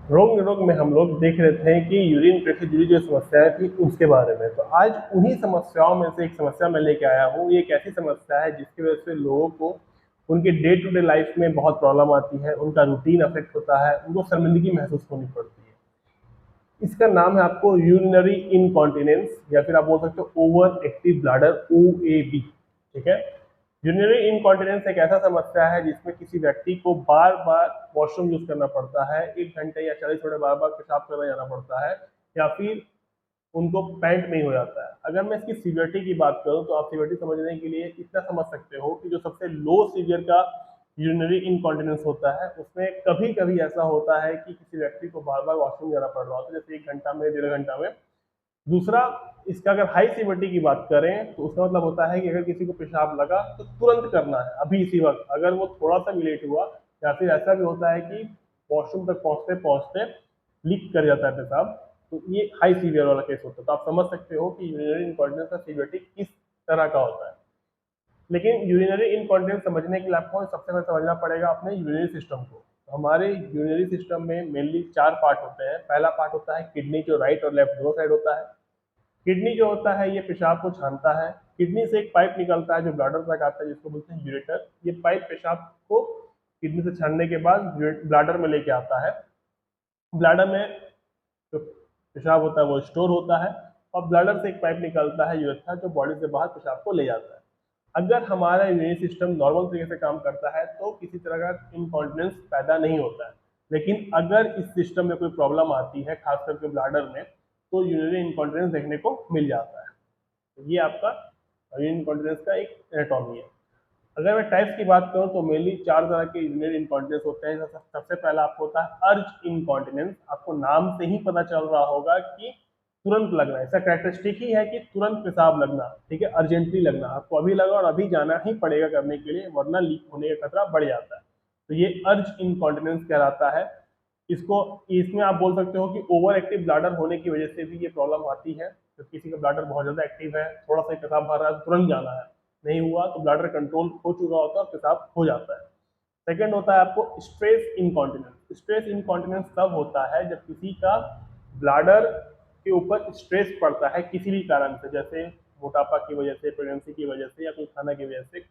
रोग निरोग में हम लोग देख रहे थे कि यूरिन इन्फेक्शन से जुड़ी जो समस्याएं थी उसके बारे में। तो आज उन्हीं समस्याओं में से एक समस्या मैं लेके आया हूँ। ये एक ऐसी समस्या है जिसकी वजह से लोगों को उनके डे टू डे लाइफ में बहुत प्रॉब्लम आती है, उनका रूटीन अफेक्ट होता है, उनको शर्मिंदगी महसूस होनी पड़ती है। इसका नाम है आपको यूरिनरी इनकॉन्टिनेंस, या फिर आप बोल सकते हो ओवर एक्टिव ब्लाडर, OAB। ठीक है। यूरिनरी इनकॉन्टिनेंस एक ऐसा समस्या है जिसमें किसी व्यक्ति को बार बार वॉशरूम यूज करना पड़ता है, 1 घंटे या 40 मिनट बार बार पेशाब करने जाना पड़ता है, या फिर उनको पैंट में ही हो जाता है। अगर मैं इसकी सीवियरिटी की बात करूं तो आप सीवियरिटी समझने के लिए इतना समझ सकते हो कि जो सबसे लो सीवियर का यूरिनरी इनकॉन्टिनेंस होता है उसमें कभी कभी ऐसा होता है कि किसी व्यक्ति को बार बार वॉशरूम जाना पड़ रहा होता है, जैसे 1 घंटा में, 1.5 घंटा में। दूसरा, इसका अगर हाई सीवियरिटी की बात करें तो उसका मतलब होता है कि अगर किसी को पेशाब लगा तो तुरंत करना है, अभी इसी वक्त। अगर वो थोड़ा सा भी लेट हुआ, या फिर ऐसा भी होता है कि वॉशरूम तक पहुंचते पहुंचते लीक कर जाता है पेशाब, तो ये हाई सीवियर वाला केस होता है। तो आप समझ सकते हो कि यूरिनरी इंकॉन्टिनेंस का सीवियरिटी किस तरह का होता है। लेकिन यूरिनरी इनकॉन्टिनेंस समझने के लिए आपको सबसे पहले समझना पड़ेगा अपने यूरिनरी सिस्टम को। तो हमारे यूरिनरी सिस्टम में मेनली 4 पार्ट होते हैं। पहला पार्ट होता है किडनी, जो राइट और लेफ्ट दोनों साइड होता है। किडनी जो होता है ये पेशाब को छानता है। किडनी से एक पाइप निकलता है जो ब्लाडर तक आता है, जिसको बोलते हैं यूरेटर। ये पाइप पेशाब को किडनी से छानने के बाद ब्लाडर में लेके आता है। ब्लाडर में जो पेशाब होता है वो स्टोर होता है, और ब्लाडर से एक पाइप निकलता है यूरेथ्रा, जो बॉडी से बाहर पेशाब को ले जाता है। अगर हमारा इम्यून सिस्टम नॉर्मल तरीके से काम करता है तो किसी तरह का इनकॉन्टिनेंस पैदा नहीं होता है। लेकिन अगर इस सिस्टम में कोई प्रॉब्लम आती है, खास करके ब्लाडर में, तो यूरिनरी इनकॉन्टिनेंस देखने को मिल जाता है। तो ये आपका यूरिन इनकॉन्टिनेंस का एक एनाटॉमी है। अगर मैं टाइप्स की बात करूं तो मेनली 4 तरह के यूरिनरी इनकॉन्टिनेंस होते हैं। सबसे पहला आपको होता है अर्ज इनकॉन्टिनेंस। आपको नाम से ही पता चल रहा होगा कि तुरंत लगना, ऐसा कैरेक्टरिस्टिक ही है कि तुरंत पेशाब लगना। ठीक है, अर्जेंटली लगना, आपको अभी लगा और अभी जाना ही पड़ेगा करने के लिए, वरना लीक होने का खतरा बढ़ जाता है। तो ये अर्ज इनकॉन्टिनेंस कहलाता है। इसको इसमें आप बोल सकते हो कि ओवर एक्टिव ब्लाडर होने की वजह से भी ये प्रॉब्लम आती है। तो किसी का ब्लाडर बहुत ज्यादा एक्टिव है, थोड़ा सा पेशाब भर रहा है, तुरंत जाना है, नहीं हुआ तो ब्लाडर कंट्रोल हो चुका होता है और पेशाब हो जाता है। सेकंड होता है आपको स्ट्रेस इनकॉन्टिनेंस। स्ट्रेस इनकॉन्टिनेंस तब होता है जब किसी का ब्लाडर के ऊपर स्ट्रेस पड़ता है किसी भी कारण से, जैसे मोटापा की वजह से, प्रेगनेंसी की वजह से, या कोई खाना की वजह से,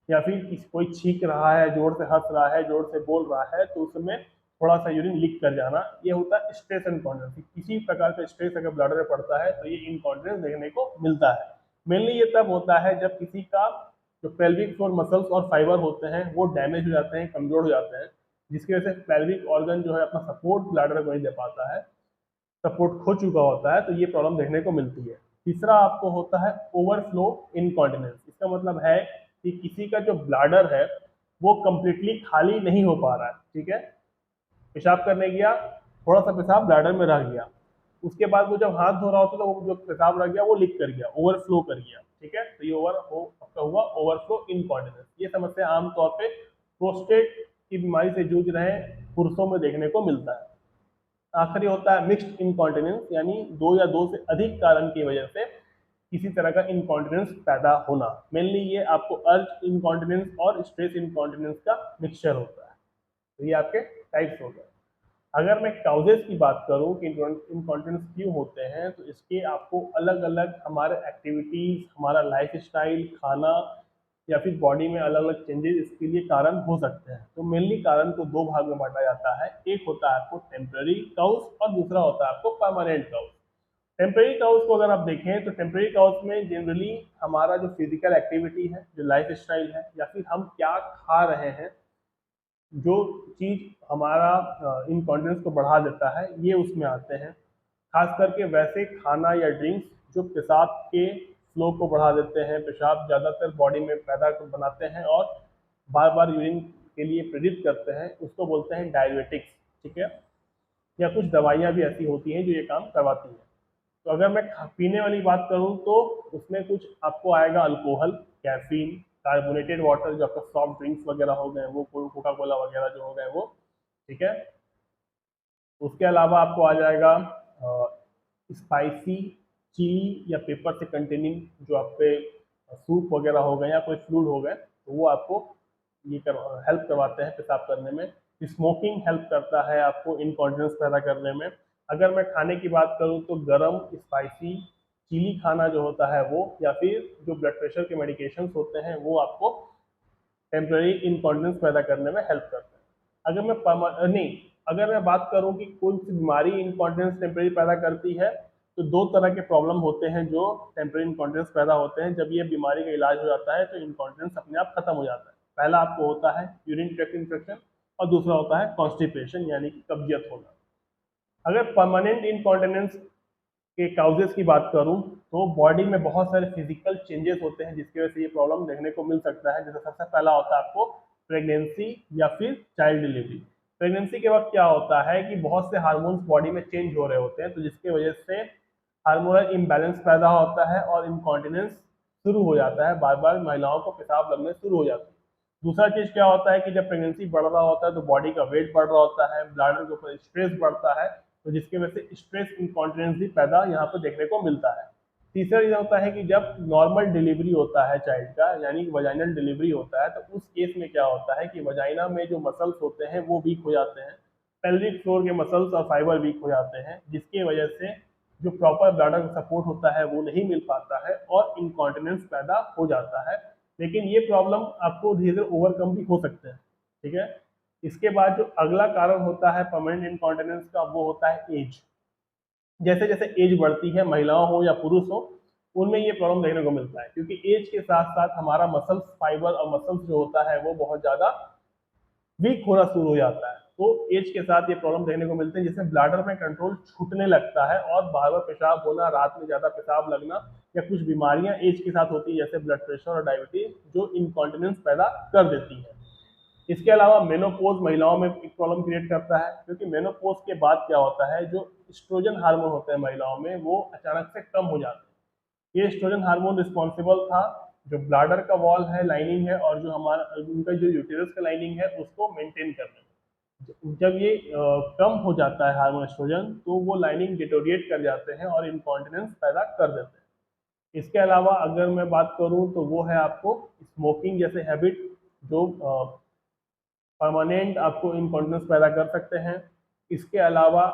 या फिर कोई छींक रहा है, जोर से हंस रहा है, जोर से बोल रहा है, तो उसमें थोड़ा सा यूरिन लीक कर जाना, ये होता है स्ट्रेस इनकॉन्टिनेंस। किसी प्रकार का स्ट्रेस अगर ब्लडर में पड़ता है तो ये इनकॉन्टिनेंस देखने को मिलता है। मेनली ये तब होता है जब किसी का जो पेल्विक फ्लोर मसल्स और फाइबर होते हैं वो डैमेज हो जाते हैं, कमजोर हो जाते हैं, जिसकी वजह से पेल्विक ऑर्गन जो है अपना सपोर्ट ब्लडर को नहीं दे पाता है, सपोर्ट खो चुका होता है, तो ये प्रॉब्लम देखने को मिलती है। तीसरा आपको होता है ओवरफ्लो इनकॉन्टिनेंस। इसका मतलब है कि किसी का जो ब्लाडर है वो कंप्लीटली खाली नहीं हो पा रहा है। ठीक है, पेशाब करने गया, थोड़ा सा पेशाब ब्लाडर में रह गया, उसके बाद वो जब हाथ धो रहा होता है तो वो जो पेशाब रह गया वो लीक कर गया, ओवरफ्लो कर गया। ठीक है, तो ये आपका हुआ ओवरफ्लो इनकॉन्टिनेंस। ये समस्या आमतौर पे प्रोस्टेट की बीमारी से जूझ रहे पुरुषों में देखने को मिलता है। आखिरी होता है मिक्स्ड इनकॉन्टिनेंस, यानी दो या दो से अधिक कारण की वजह से किसी तरह का इनकॉन्टिनेंस पैदा होना। मेनली ये आपको अर्ज इनकॉन्टिनेंस और स्ट्रेस इनकॉन्टिनेंस का मिक्सचर होता है। तो ये आपके टाइप्स हो गए। अगर मैं काउजेस की बात करूं कि इनकॉन्टिनेंस क्यों होते हैं, तो इसके आपको अलग अलग हमारे एक्टिविटीज, हमारा लाइफ स्टाइल, खाना, या फिर बॉडी में अलग अलग चेंजेस इसके लिए कारण हो सकते हैं। तो मेनली कारण को 2 भाग में बांटा जाता है। एक होता है आपको टेम्पररी काउस और दूसरा होता है आपको परमानेंट काउस। टेम्पररी काउस को अगर आप देखें तो टेम्पररी काउस में जनरली हमारा जो फिजिकल एक्टिविटी है, जो लाइफ स्टाइल है, या फिर हम क्या खा रहे हैं, जो चीज हमारा इनकॉन्टिनेंस को बढ़ा देता है, ये उसमें आते हैं। खास करके वैसे खाना या ड्रिंक्स जो पेशाब के फ्लो को बढ़ा देते हैं, पेशाब ज़्यादातर बॉडी में पैदा बनाते हैं और बार बार यूरिन के लिए प्रेरित करते हैं, उसको बोलते हैं डायरेटिक्स। ठीक है, या कुछ दवाइयाँ भी ऐसी होती हैं जो ये काम करवाती हैं। तो अगर मैं पीने वाली बात करूँ तो उसमें कुछ आपको आएगा अल्कोहल, कैफीन, कार्बोनेटेड वाटर, जो आपका सॉफ्ट ड्रिंक्स वगैरह हो गए वो, कोका कोला वगैरह जो हो गए वो। ठीक है, उसके अलावा आपको आ जाएगा स्पाइसी, चिली या पेपर से कंटेनिंग जो आपके सूप वगैरह हो गए या कोई फ्लूड हो गए, तो वो आपको ये हेल्प करवाते हैं पेशाब करने में। स्मोकिंग हेल्प करता है आपको इनकॉन्टिनेंस पैदा करने में। अगर मैं खाने की बात करूं तो गरम स्पाइसी चीली खाना जो होता है वो, या फिर जो ब्लड प्रेशर के मेडिकेशंस होते हैं वो आपको टेम्पररी इनकॉन्टिनेंस पैदा करने में हेल्प करते हैं। अगर मैं बात करूं कि कौन सी बीमारी इनकॉन्टिनेंस टेम्पररी पैदा करती है, तो दो तरह के प्रॉब्लम होते हैं जो टेम्पररी इनकॉन्टिनेंस पैदा होते हैं। जब ये बीमारी का इलाज हो जाता है तो इनकॉन्टिनेंस अपने आप खत्म हो जाता है। पहला आपको होता है यूरिन ट्रैक्ट इन्फेक्शन, और दूसरा होता है कॉन्स्टिपेशन यानी कि कब्जियत होना। अगर परमानेंट इनकॉन्टिनेंस के काउजेस की बात करूं तो बॉडी में बहुत सारे फिजिकल चेंजेस होते हैं जिसकी वजह से ये प्रॉब्लम देखने को मिल सकता है। जैसे सबसे पहला होता है आपको प्रेगनेंसी या फिर चाइल्ड डिलीवरी। प्रेगनेंसी के वक्त क्या होता है कि बहुत से हार्मोन्स बॉडी में चेंज हो रहे होते हैं, तो जिसकी वजह से हार्मोनल इम्बैलेंस पैदा होता है और इनकॉन्टिनेंस शुरू हो जाता है, बार बार महिलाओं को पेशाब लगने शुरू हो जाता है। दूसरा चीज क्या होता है कि जब प्रेगनेंसी बढ़ रहा होता है तो बॉडी का वेट बढ़ रहा होता है, ब्लैडर के ऊपर स्ट्रेस बढ़ता है, तो जिसकी वजह से स्ट्रेस इनकॉन्टिनेंस भी पैदा यहाँ पर देखने को मिलता है। तीसरा रीजन होता है कि जब नॉर्मल डिलीवरी होता है चाइल्ड का, यानी कि वजाइनल डिलीवरी होता है, तो उस केस में क्या होता है कि वजाइना में जो मसल्स होते हैं वो वीक हो जाते हैं, पेल्विक फ्लोर के मसल्स और फाइबर वीक हो जाते हैं, जिसकी वजह से जो प्रॉपर ब्लैडर का सपोर्ट होता है वो नहीं मिल पाता है और इनकॉन्टिनेंस पैदा हो जाता है। लेकिन ये प्रॉब्लम आपको धीरे धीरे ओवरकम भी हो सकते हैं। ठीक है। इसके बाद जो अगला कारण होता है परमानेंट इनकॉन्टिनेंस का, वो होता है एज। जैसे जैसे एज बढ़ती है, महिलाओं हो या पुरुष हो, उनमें ये प्रॉब्लम देखने को मिलता है, क्योंकि एज के साथ साथ हमारा मसल्स फाइबर और मसल्स जो होता है वो बहुत ज़्यादा वीक होना शुरू हो जाता है। तो एज के साथ ये प्रॉब्लम देखने को मिलते हैं, जिसमें ब्लैडर में कंट्रोल छूटने लगता है और बार बार पेशाब होना, रात में ज़्यादा पेशाब लगना, या कुछ बीमारियां एज के साथ होती है जैसे ब्लड प्रेशर और डायबिटीज, जो इनकॉन्टिनेंस पैदा कर देती है। इसके अलावा मेनोपोज महिलाओं में एक प्रॉब्लम क्रिएट करता है, क्योंकि मेनोपोज के बाद क्या होता है, जो एस्ट्रोजन हार्मोन होते हैं महिलाओं में वो अचानक से कम हो जाते हैं। ये एस्ट्रोजन हार्मोन रिस्पॉन्सिबल था जो ब्लाडर का वॉल है, लाइनिंग है, और जो हमारा उनका जो यूटेरस का लाइनिंग है उसको मेंटेन करने में। जब ये कम हो जाता है हार्मोन एस्ट्रोजन, तो वो लाइनिंग डिटोरिएट कर जाते हैं और इनकॉन्टिनेंस पैदा कर देते हैं। इसके अलावा अगर मैं बात करूं तो वो है आपको स्मोकिंग जैसे हैबिट, जो परमानेंट आपको इनकॉन्टिनेंस पैदा कर सकते हैं। इसके अलावा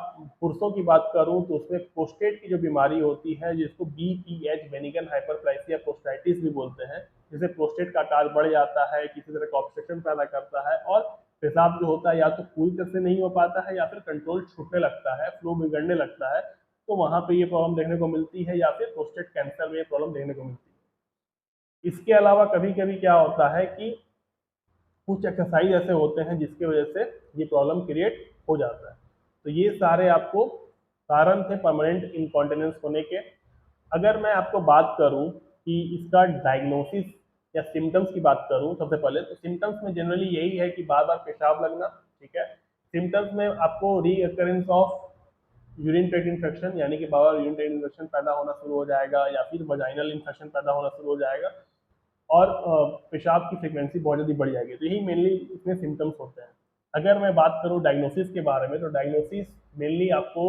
पुरुषों की बात करूं तो उसमें प्रोस्टेट की जो बीमारी होती है, जिसको BPH बेनिगन हाइपरप्लाइसिया प्रोस्टाइटिस भी बोलते हैं, जिसे प्रोस्टेट का आकार बढ़ जाता है, किसी तरह का ऑब्स्ट्रक्शन पैदा करता है और पेशाब जो होता है या तो पूरी तरह से नहीं हो पाता है या फिर कंट्रोल छूटने लगता है, फ्लो बिगड़ने लगता है, तो वहां पे ये प्रॉब्लम देखने को मिलती है, या फिर प्रोस्टेट कैंसर में ये प्रॉब्लम देखने को मिलती है। इसके अलावा कभी कभी क्या होता है कि कुछ एक्सरसाइज ऐसे होते हैं जिसकी वजह से ये प्रॉब्लम क्रिएट हो जाता है। तो ये सारे आपको कारण थे परमानेंट इनकॉन्टिनेंस होने के। अगर मैं आपको बात करूं कि इसका डायग्नोसिस या सिम्टम्स की बात करूं, सबसे पहले तो सिम्टम्स में जनरली यही है कि बार बार पेशाब लगना। ठीक है। सिम्टम्स में आपको recurrence of urine tract infection, यानी कि बार बार यूरिन ट्रैक्ट इन्फेक्शन पैदा होना शुरू हो जाएगा, या फिर वजाइनल इन्फेक्शन पैदा होना शुरू हो जाएगा, और पेशाब की फ्रिक्वेंसी बहुत जल्दी बढ़ जाएगी। तो यही मेनली इसमें सिम्टम्स होते हैं। अगर मैं बात करूं डायग्नोसिस के बारे में, तो डायग्नोसिस मेनली आपको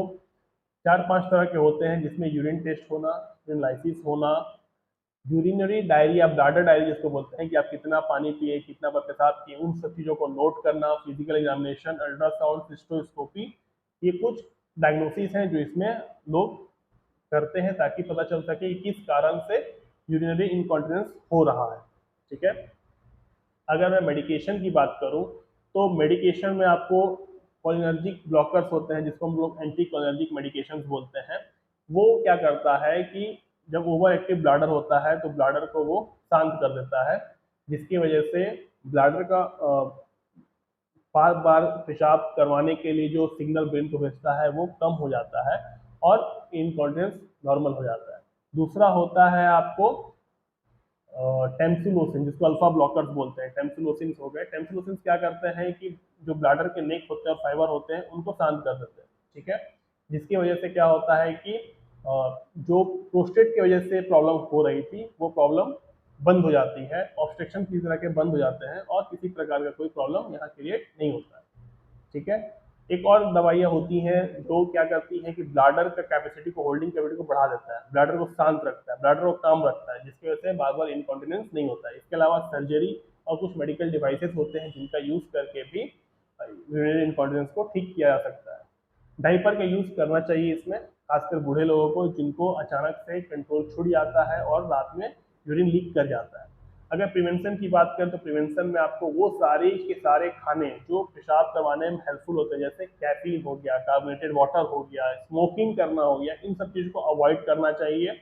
4-5 तरह के होते हैं, जिसमें यूरिन टेस्ट होना, यूरिनलाइसिस होना, यूरिनरी डायरी या ब्लैडर डायरी जिसको बोलते हैं, कि आप कितना पानी पिए, कितना बार पेशाब किए, उन सब चीज़ों को नोट करना, फिजिकल एग्जामिनेशन, अल्ट्रासाउंड, सिस्टोस्कोपी, ये कुछ डायग्नोसिस हैं जो इसमें लोग करते हैं ताकि पता चल सके कि किस कारण से यूरिनरी इनकॉन्टिनेंस हो रहा है। ठीक है। अगर मैं मेडिकेशन की बात करूं तो मेडिकेशन में आपको कोलिनर्जिक ब्लॉकर्स होते हैं, जिसको हम लोग एंटी कोलिनर्जिक मेडिकेशंस बोलते हैं। वो क्या करता है कि जब ओवर एक्टिव ब्लैडर होता है तो ब्लैडर को वो शांत कर देता है, जिसकी वजह से ब्लैडर का बार बार पेशाब करवाने के लिए जो सिग्नल ब्रेन को भेजता है वो कम हो जाता है और इनकॉन्टिनेंस नॉर्मल हो जाता है। दूसरा होता है आपको टेम्सिलोसिन, जिसको अल्फा ब्लॉकर्स बोलते हैं। टेम्सिलोसिन हो गए। टेम्सिलोसिन क्या करते हैं कि जो ब्लैडर के नेक होते हैं और फाइबर होते हैं उनको शांत कर देते हैं। ठीक है। जिसकी वजह से क्या होता है कि जो प्रोस्टेट की वजह से प्रॉब्लम हो रही थी वो प्रॉब्लम बंद हो जाती है, ऑब्स्ट्रक्शन किसी तरह के बंद हो जाते हैं और किसी प्रकार का कोई प्रॉब्लम यहाँ क्रिएट नहीं होता है। ठीक है। एक और दवाइयाँ होती हैं जो क्या करती हैं कि ब्लैडर का कैपेसिटी को, होल्डिंग कैपेसिटी को बढ़ा देता है, ब्लैडर को शांत रखता है, ब्लैडर को काम रखता है, जिसकी वजह से बार बार इनकॉन्टिनेंस नहीं होता है। इसके अलावा सर्जरी और कुछ मेडिकल डिवाइसेस होते हैं जिनका यूज करके भी यूरिनरी इनकॉन्टिनेंस को ठीक किया जा सकता है। डायपर का यूज़ करना चाहिए इसमें, खासकर बूढ़े लोगों को जिनको अचानक से कंट्रोल छूट जाता है और रात में यूरिन लीक कर जाता है। अगर प्रिवेंशन की बात करें तो प्रिवेंशन में आपको वो सारे के सारे खाने जो पेशाब करवाने में हेल्पफुल होते हैं, जैसे कैफीन हो गया, कार्बोनेटेड वाटर हो गया, स्मोकिंग करना हो गया, इन सब चीज़ों को अवॉइड करना चाहिए।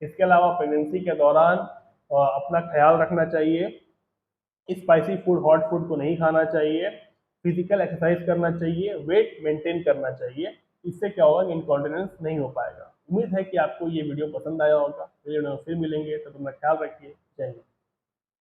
इसके अलावा प्रेगनेंसी के दौरान अपना ख्याल रखना चाहिए, स्पाइसी फूड, हॉट फूड को नहीं खाना चाहिए, फिजिकल एक्सरसाइज करना चाहिए, वेट मेंटेन करना चाहिए। इससे क्या होगा कि इनकॉन्टिनेंस नहीं हो पाएगा। उम्मीद है कि आपको ये वीडियो पसंद आया होगा। वीडियो में फिर मिलेंगे, तो अपना ख्याल रखिए। जय हिंद।